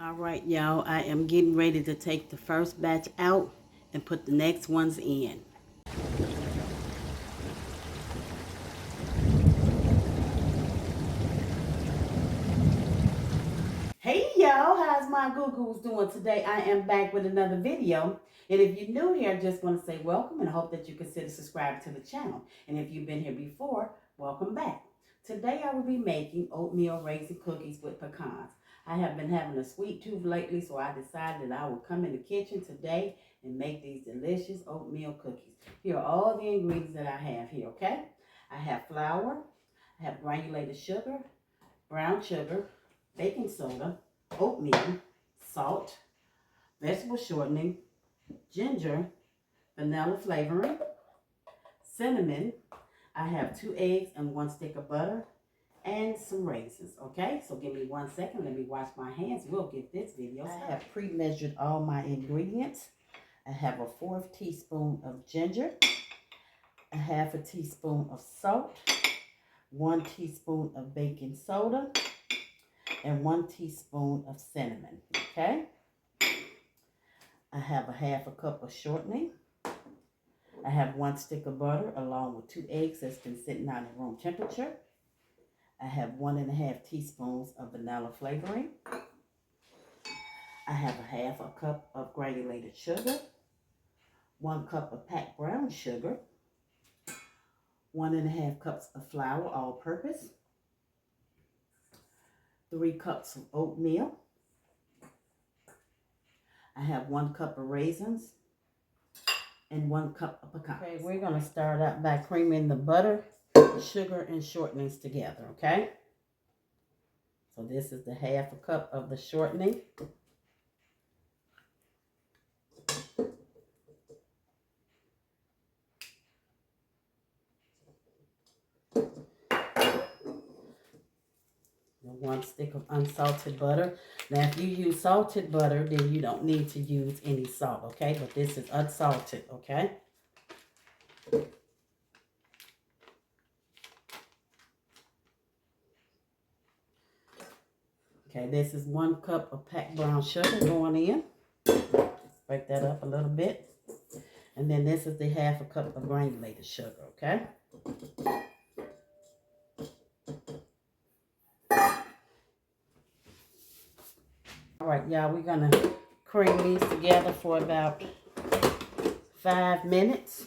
All right, y'all, I am getting ready to take the first batch out and put the next ones in. Hey y'all, how's my goo-goos doing today? I am back with another video. And if you're new here, I just want to say welcome and hope that you consider subscribing to the channel. And if you've been here before, welcome back. Today I will be making oatmeal raisin cookies with pecans. I have been having a sweet tooth lately, so I decided that I would come in the kitchen today and make these delicious oatmeal cookies. Here are all the ingredients that I have here, okay? I have flour, I have granulated sugar, brown sugar, baking soda, oatmeal, salt, vegetable shortening, ginger, vanilla flavoring, cinnamon. I have 2 eggs and 1 stick of butter and some raisins. Okay, so give me 1 second. Let me wash my hands. We'll get this video started. I have pre-measured all my ingredients. I have a 1/4 teaspoon of ginger, a 1/2 teaspoon of salt, 1 teaspoon of baking soda, and 1 teaspoon of cinnamon. Okay, I have a 1/2 cup of shortening. I have 1 stick of butter along with 2 eggs that's been sitting out at room temperature. I have 1 1/2 teaspoons of vanilla flavoring. I have a 1/2 cup of granulated sugar, 1 cup of packed brown sugar, 1 1/2 cups of flour, all-purpose, 3 cups of oatmeal. I have 1 cup of raisins and 1 cup of pecans. Okay, we're going to start out by creaming the butter, sugar, and shortenings together, okay? So this is the 1/2 cup of the shortening. And 1 stick of unsalted butter. Now, if you use salted butter, then you don't need to use any salt, okay? But this is unsalted, okay? Okay, this is 1 cup of packed brown sugar going in. Just break that up a little bit. And then this is the 1/2 cup of granulated sugar, okay? All right, y'all, we're going to cream these together for about 5 minutes.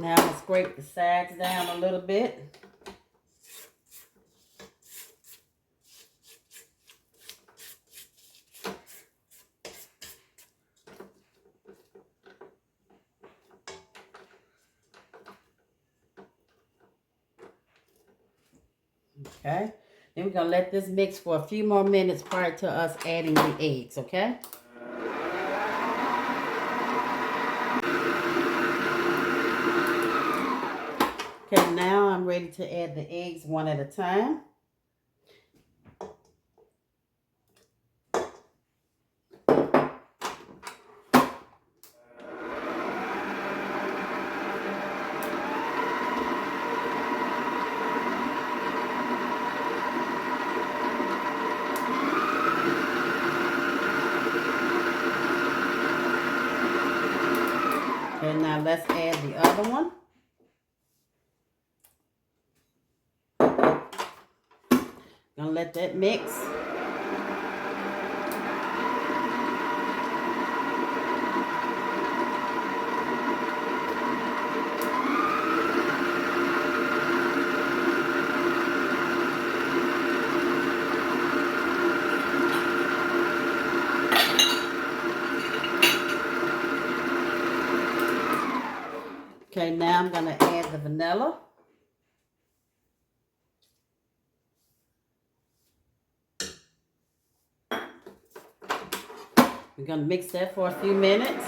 Now I'm going to scrape the sides down a little bit. Okay. Then we're going to let this mix for a few more minutes prior to us adding the eggs, okay? Okay, now I'm ready to add the eggs one at a time. And now let's add the other one. Gonna let that mix. Okay, now I'm gonna add the vanilla. We're going to mix that for a few minutes.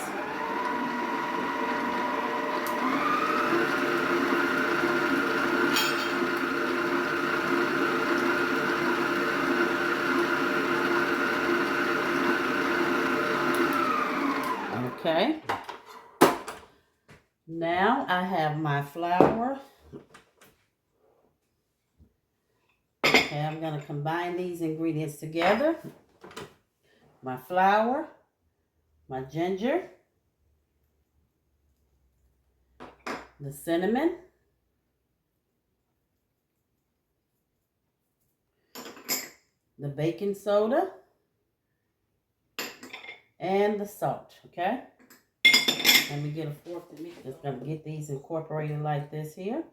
Okay. Now I have my flour. Okay, I'm going to combine these ingredients together. My flour, my ginger, the cinnamon, the baking soda, and the salt, okay? Let me get a fork to mix. Just going to get these incorporated like this here.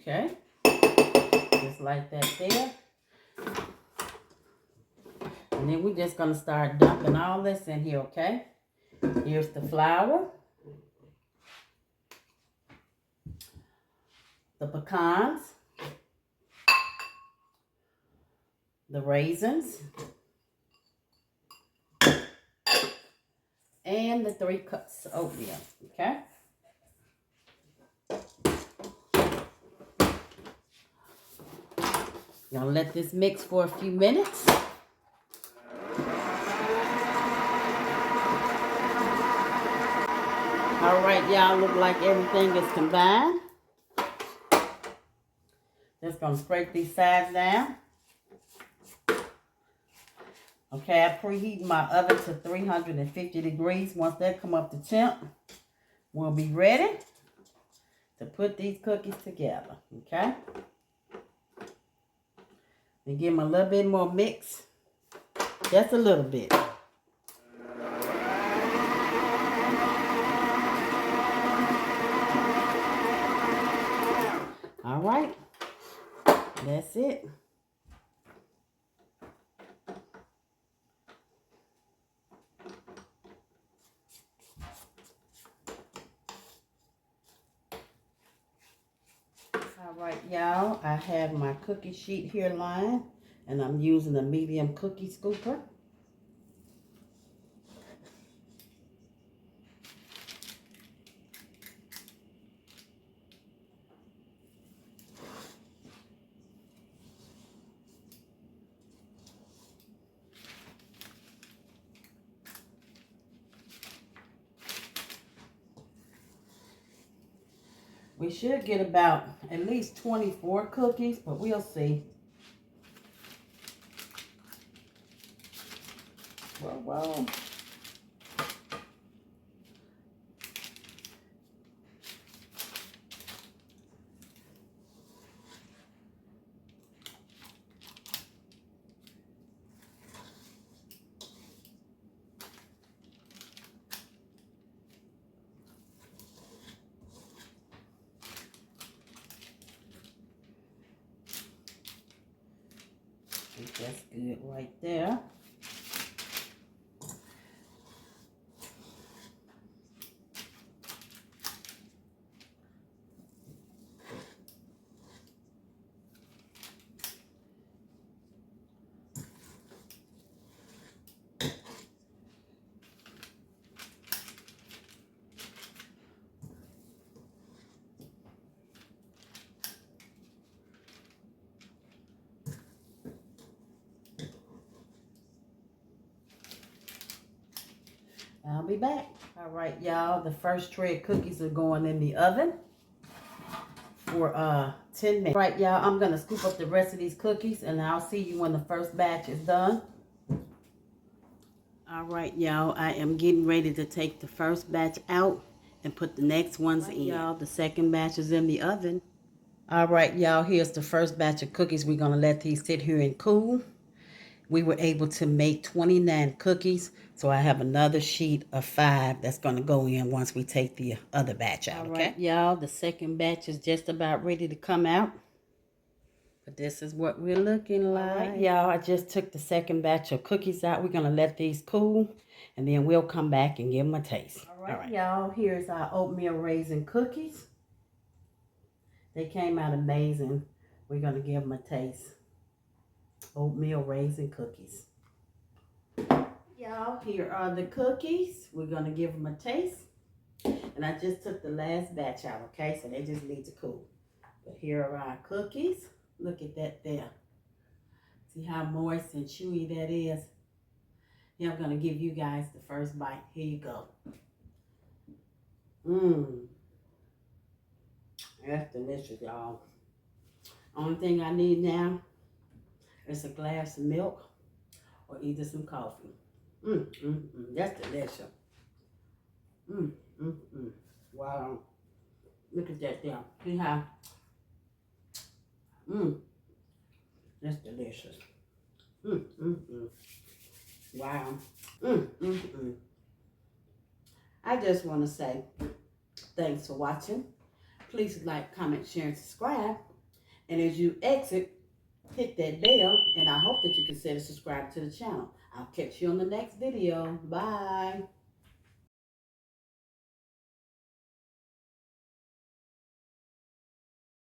Okay, just like that there. And then we're just going to start dumping all this in here, okay? Here's the flour, the pecans, the raisins, and the 3 cups of oatmeal, okay? Gonna let this mix for a few minutes. All right, y'all, look like everything is combined. Just gonna scrape these sides down. Okay, I preheat my oven to 350 degrees. Once that come up to temp, we'll be ready to put these cookies together, okay? And give them a little bit more mix, just a little bit. All right, that's it. All right, y'all, I have my cookie sheet here lined, and I'm using a medium cookie scooper. We should get about at least 24 cookies, but we'll see. Whoa. I think that's good right there. I'll be back. All right, y'all, the first tray of cookies are going in the oven for 10 minutes. All right, y'all, I'm gonna scoop up the rest of these cookies and I'll see you when the first batch is done. All right, y'all, I am getting ready to take the first batch out and put the next ones in. Y'all, the second batch is in the oven. All right, y'all, here's the first batch of cookies. We're gonna let these sit here and cool. We were able to make 29 cookies, so I have another sheet of 5 that's going to go in once we take the other batch out, okay? All right, y'all, the second batch is just about ready to come out. But this is what we're looking like. All right, y'all, I just took the second batch of cookies out. We're going to let these cool, and then we'll come back and give them a taste. All right, y'all, here's our oatmeal raisin cookies. They came out amazing. We're going to give them a taste. Oatmeal raisin cookies. Y'all, y'all, here are the cookies. We're going to give them a taste. And I just took the last batch out, okay? So they just need to cool. But here are our cookies. Look at that there. See how moist and chewy that is? Here, I'm going to give you guys the first bite. Here you go. Mmm. That's delicious, y'all. Only thing I need now is a glass of milk or either some coffee. That's delicious. Wow. Look at that there. See how? That's delicious. Wow. I just want to say thanks for watching. Please like, comment, share, and subscribe. And as you exit, hit that bell, and I hope that you consider subscribing to the channel. I'll catch you on the next video. Bye.